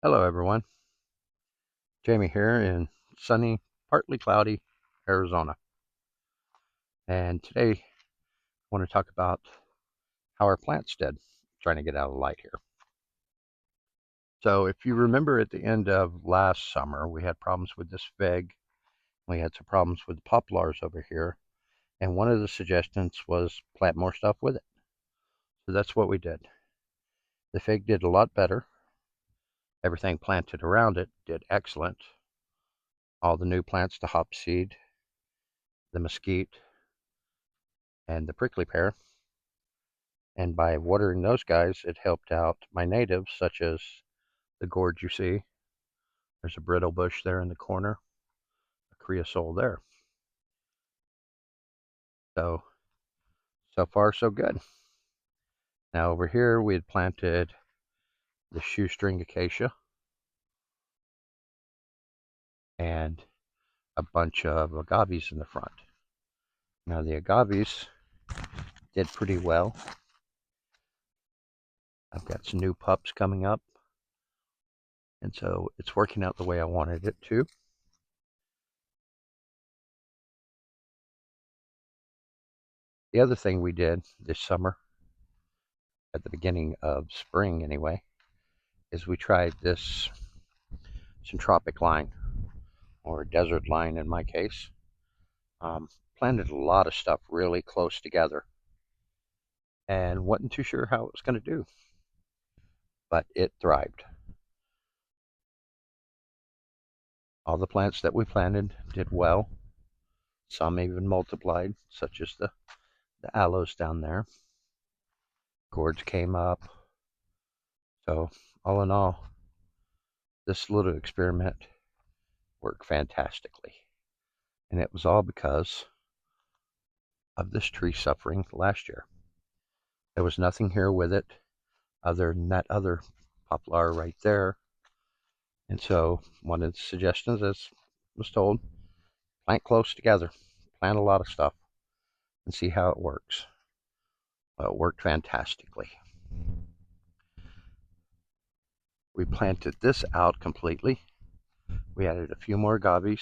Hello everyone, Jamie here in sunny, partly cloudy Arizona. And today I want to talk about how our plants did, trying to get out of light here. So if you remember at the end of last summer, we had problems with this fig. We had some problems with poplars over here. And one of the suggestions was plant more stuff with it. So that's what we did. The fig did a lot better. Everything planted around it did excellent. All the new plants, the hopseed, the mesquite, and the prickly pear. And by watering those guys, it helped out my natives, such as the gourd you see. There's a brittle bush there in the corner, a creosole there. So far so good. Now over here we had planted the shoestring acacia and a bunch of agaves in the front. Now the agaves did pretty well. I've got some new pups coming up, and so it's working out the way I wanted it to. The other thing we did this summer, at the beginning of spring anyway, is we tried this Centropic line, or desert line in my case. Planted a lot of stuff really close together and wasn't too sure how it was going to do, but it thrived. All the plants that we planted did well. Some even multiplied, such as the aloes down there. Gourds came up. So all in all, this little experiment worked fantastically. And it was all because of this tree suffering last year. There was nothing here with it other than that other poplar right there. And so one of the suggestions, as was told, plant close together, plant a lot of stuff, and see how it works. Well, it worked fantastically. We planted this out completely. We added a few more agaves.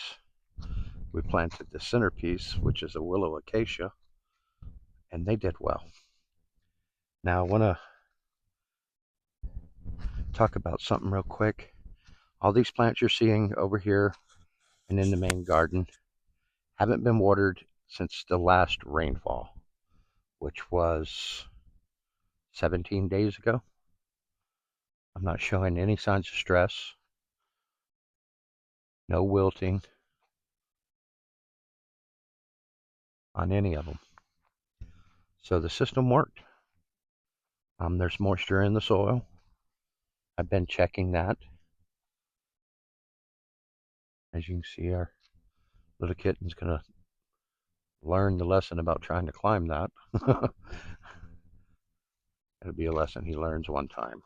We planted the centerpiece, which is a willow acacia, and they did well. Now I want to talk about something real quick. All these plants you're seeing over here and in the main garden haven't been watered since the last rainfall, which was 17 days ago. I'm not showing any signs of stress, no wilting on any of them. So the system worked. There's moisture in the soil. I've been checking that. As you can see, our little kitten's gonna learn the lesson about trying to climb that. It'll be a lesson he learns one time.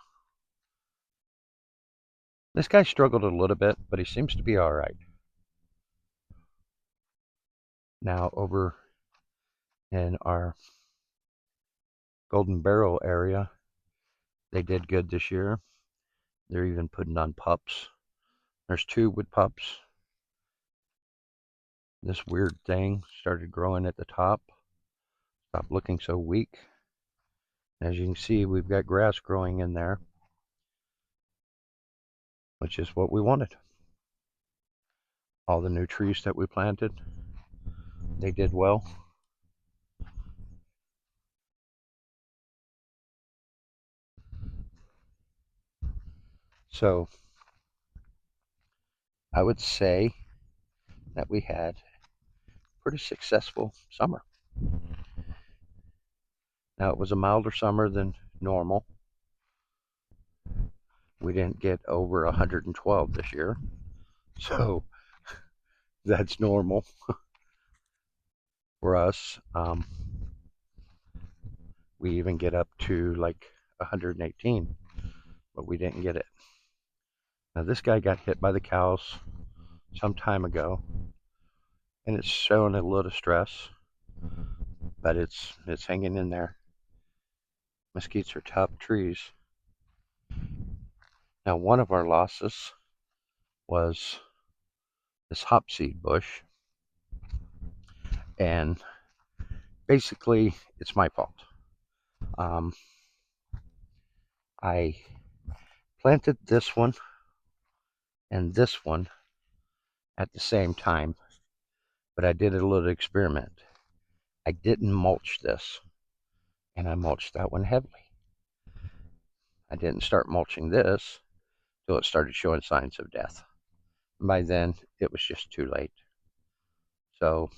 This guy struggled a little bit, but he seems to be all right. Now over in our Golden Barrel area, they did good this year. They're even putting on pups. There's two with pups. This weird thing started growing at the top. Stopped looking so weak. As you can see, we've got grass growing in there, which is what we wanted. All the new trees that we planted, they did well. So I would say that we had a pretty successful summer. Now it was a milder summer than normal. We didn't get over 112 this year, so that's normal for us. We even get up to like 118, but we didn't get it. Now this guy got hit by the cows some time ago, and it's showing a little stress, but it's hanging in there. Mesquites are tough trees. Now, one of our losses was this hopseed bush, and basically it's my fault. Um, I planted this one and this one at the same time, but I did a little experiment. I didn't mulch this, and I mulched that one heavily. I didn't start mulching this till it started showing signs of death. By then, it was just too late. So,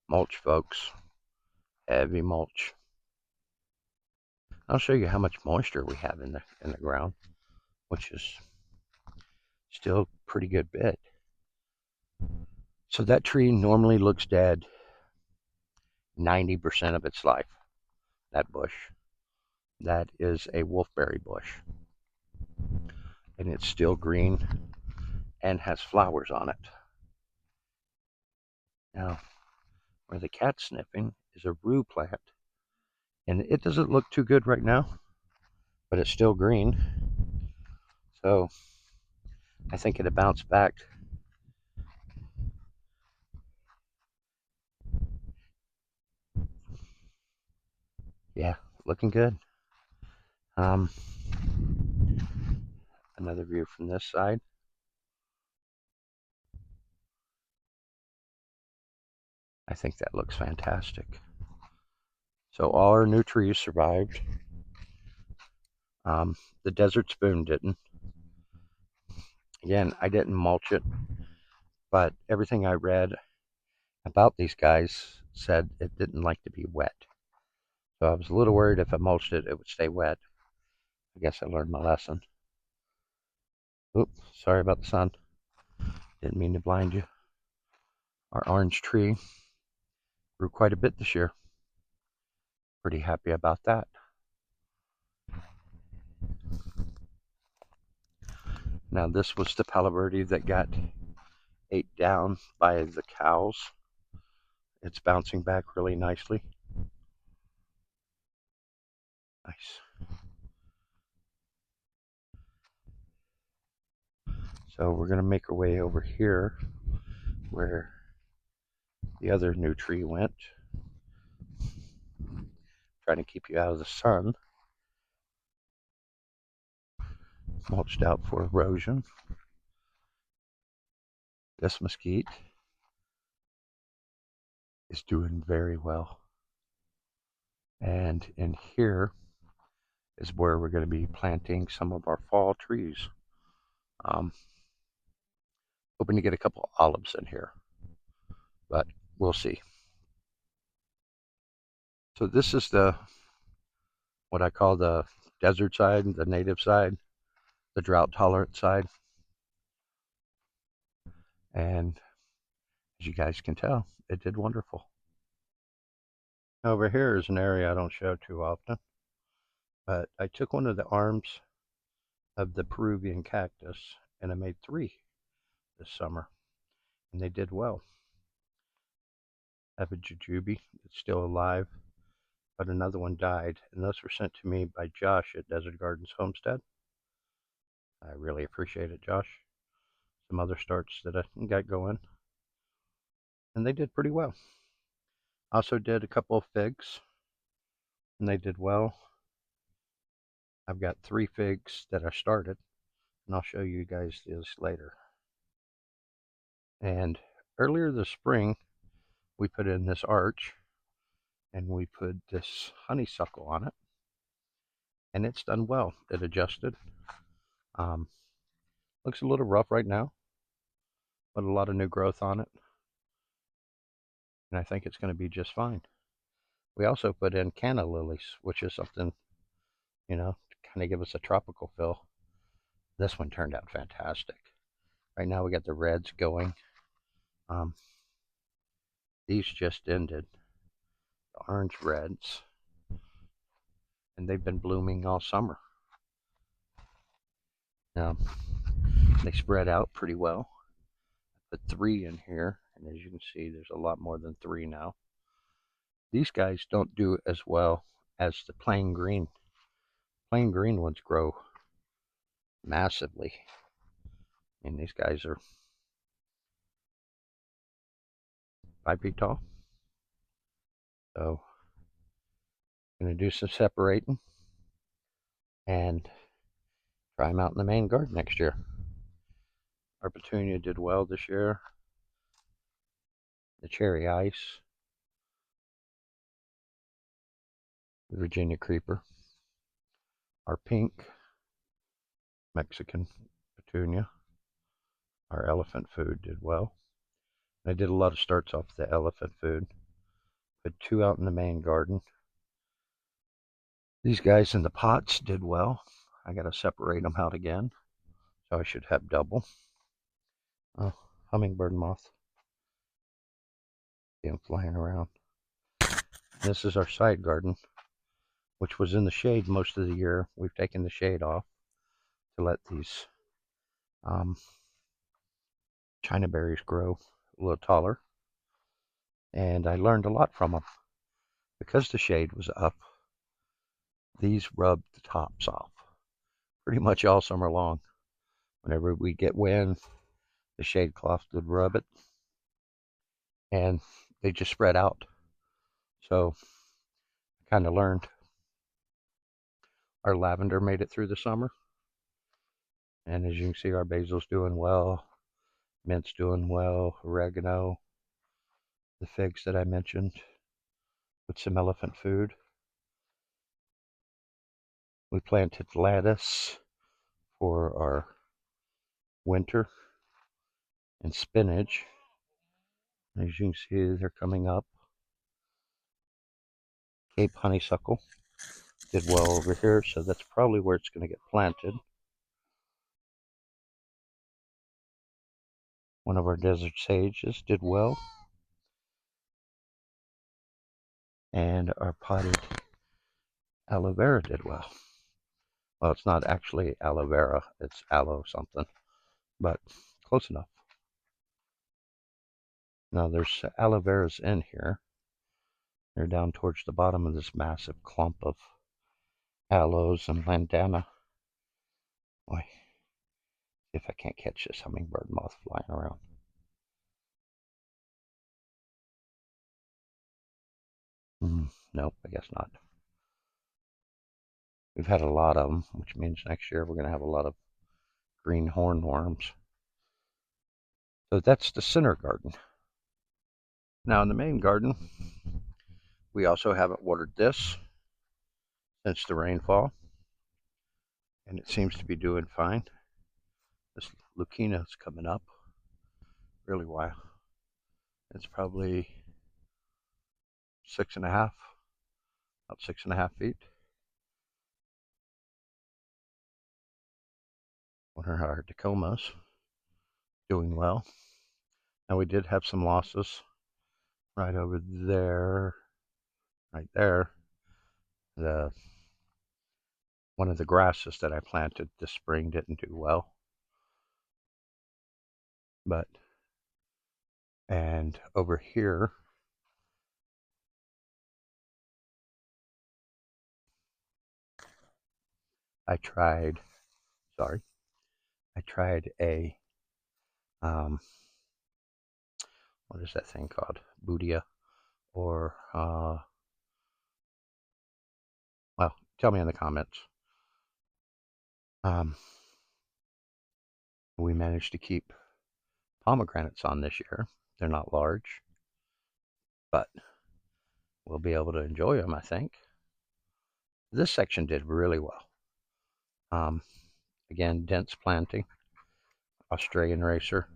mulch, folks, heavy mulch. I'll show you how much moisture we have in the ground, which is still a pretty good bit. So that tree normally looks dead 90% of its life. That bush, that is a wolfberry bush, and it's still green and has flowers on it. Now, where the cat's sniffing is a rue plant, and it doesn't look too good right now, but it's still green. So I think it'll bounce back. Yeah, looking good. Another view from this side. I think that looks fantastic. So all our new trees survived. The desert spoon didn't. Again, I didn't mulch it, but everything I read about these guys said it didn't like to be wet. So I was a little worried if I mulched it, it would stay wet. I guess I learned my lesson. Oops, sorry about the sun. Didn't mean to blind you. Our orange tree grew quite a bit this year. Pretty happy about that. Now this was the Palo Verde that got ate down by the cows. It's bouncing back really nicely. Nice. So we're gonna make our way over here where the other new tree went. Trying to keep you out of the sun. Mulched out for erosion. This mesquite is doing very well. And in here is where we're going to be planting some of our fall trees. Hoping to get a couple olives in here, but we'll see. So this is what I call the desert side, the native side, the drought tolerant side. And as you guys can tell, it did wonderful. Over here is an area I don't show too often, but I took one of the arms of the Peruvian cactus and I made 3 this summer, and they did well. I have a jujube that's still alive, but another one died, and those were sent to me by Josh at Desert Gardens Homestead. I really appreciate it, Josh. Some other starts that I got going, and they did pretty well. Also did a couple of figs, and they did well. I've got 3 figs that I started, and I'll show you guys this later. And earlier this spring, we put in this arch, and we put this honeysuckle on it, and it's done well. It adjusted. Looks a little rough right now, but a lot of new growth on it, and I think it's going to be just fine. We also put in canna lilies, which is something, to kind of give us a tropical feel. This one turned out fantastic. Right now we got the reds going. These just ended, the orange reds, and they've been blooming all summer. They spread out pretty well. I put 3 in here, and as you can see, there's a lot more than 3 now. These guys don't do as well as the plain green. Plain green ones grow massively. And these guys are 5 feet tall. So I'm going to do some separating and try them out in the main garden next year. Our petunia did well this year. The cherry ice, the Virginia creeper, our pink Mexican petunia, our elephant food did well. I did a lot of starts off the elephant food. Put 2 out in the main garden. These guys in the pots did well. I got to separate them out again, so I should have double. Oh, hummingbird moth. See them flying around. This is our side garden, which was in the shade most of the year. We've taken the shade off to let these China berries grow a little taller. And I learned a lot from them. Because the shade was up, these rubbed the tops off pretty much all summer long. Whenever we get wind, the shade cloth would rub it, and they just spread out. So I kind of learned. Our lavender made it through the summer, and as you can see, our basil's doing well, mint's doing well, oregano, the figs that I mentioned with some elephant food. We planted lettuce for our winter and spinach. As you can see, they're coming up. Cape honeysuckle did well over here, so that's probably where it's going to get planted. One of our desert sages did well. And our potted aloe vera did well. Well, it's not actually aloe vera, it's aloe something, but close enough. Now there's aloe veras in here. They're down towards the bottom of this massive clump of aloes and lantana. Boy, if I can't catch this hummingbird moth flying around. Nope, I guess not. We've had a lot of them, which means next year we're going to have a lot of green hornworms. So that's the center garden. Now in the main garden, we also haven't watered this since the rainfall, and it seems to be doing fine. This Lucina is coming up really wild. It's probably 6.5, about 6.5 feet. One of our Tacomas doing well. Now we did have some losses right over there, right there. One of the grasses that I planted this spring didn't do well. And over here, I tried a, what is that thing called? Budia, or, well, tell me in the comments. We managed to keep pomegranates on this year. They're not large, but we'll be able to enjoy them, I think. This section did really well. Again, dense planting, Australian racer.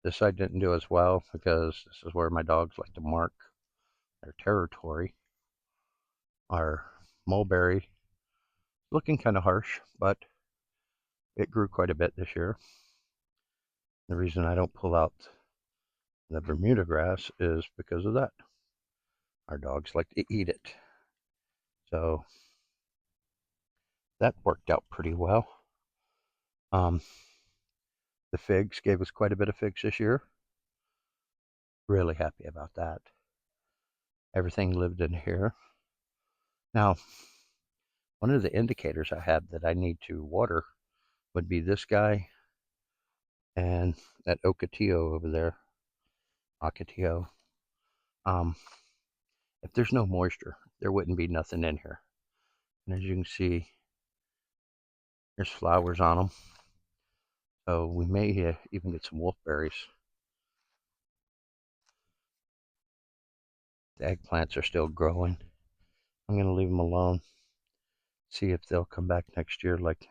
This side didn't do as well because this is where my dogs like to mark their territory. Our mulberry, looking kind of harsh, but it grew quite a bit this year. The reason I don't pull out the Bermuda grass is because of that. Our dogs like to eat it. So that worked out pretty well. The figs gave us quite a bit of figs this year. Really happy about that. Everything lived in here. Now, one of the indicators I had that I need to water would be this guy and that ocotillo over there. Ocotillo. If there's no moisture, there wouldn't be nothing in here. And as you can see, there's flowers on them. So we may even get some wolfberries. The eggplants are still growing. I'm going to leave them alone. See if they'll come back next year like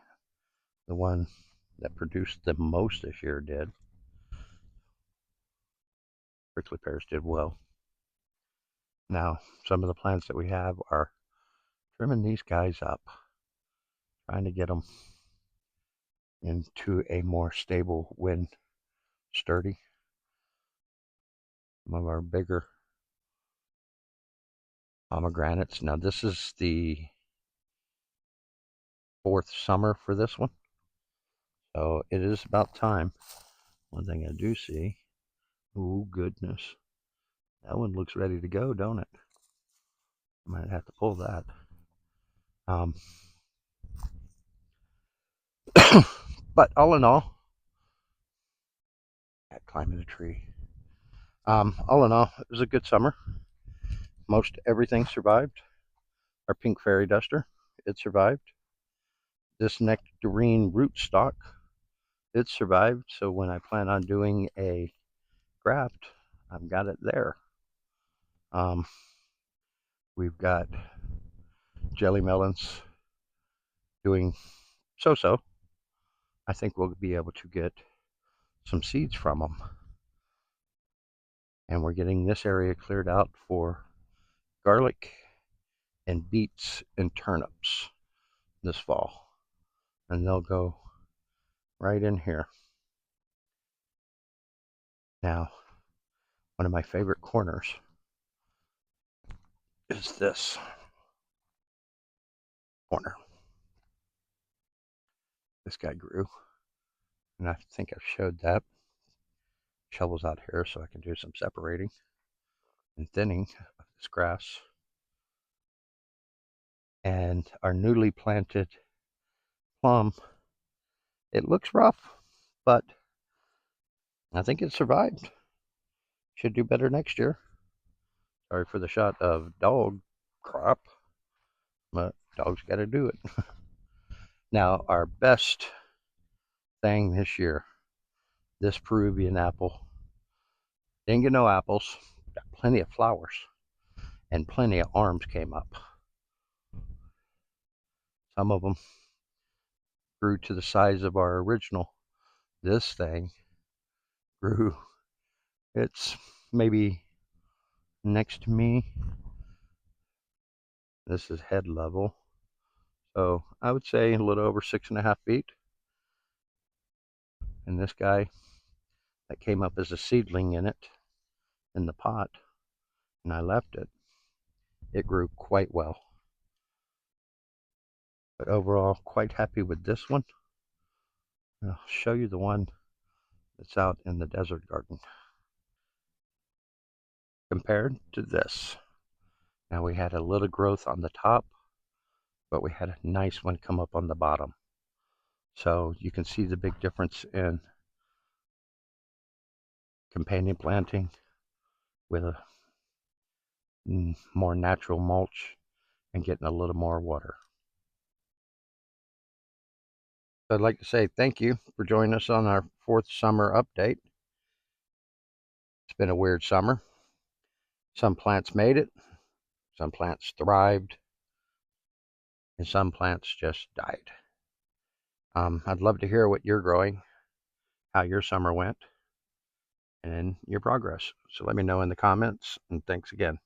the one that produced the most this year did. Prickly pears did well. Now, some of the plants that we have are trimming these guys up, trying to get them into a more stable wind, sturdy. Some of our bigger pomegranates. Now, this is the 4th summer for this one, so it is about time. One thing I do see, oh goodness, that one looks ready to go, don't it? I might have to pull that. But all in all, climbing a tree. All in all, it was a good summer. Most everything survived. Our pink fairy duster, it survived. This nectarine rootstock, it survived. So when I plan on doing a graft, I've got it there. We've got jelly melons doing so-so. I think we'll be able to get some seeds from them. And we're getting this area cleared out for garlic and beets and turnips this fall. And they'll go right in here. Now, one of my favorite corners is this corner. This guy grew, and I think I've showed that. Shovels out here so I can do some separating and thinning of this grass. And our newly planted plum, it looks rough, but I think it survived. Should do better next year. Sorry for the shot of dog crop, but dogs got to do it. Now, our best thing this year, this Peruvian apple. Didn't get no apples, got plenty of flowers, and plenty of arms came up. Some of them grew to the size of our original. This thing grew, it's maybe next to me. This is head level. So I would say a little over 6.5 feet. And this guy that came up as a seedling in it, in the pot, and I left it, it grew quite well. But overall, quite happy with this one. And I'll show you the one that's out in the desert garden. Compared to this. Now we had a little growth on the top, but we had a nice one come up on the bottom. So you can see the big difference in companion planting with a more natural mulch and getting a little more water. So I'd like to say thank you for joining us on our 4th summer update. It's been a weird summer. Some plants made it, some plants thrived, and some plants just died. I'd love to hear what you're growing, how your summer went, and your progress. So let me know in the comments, and thanks again.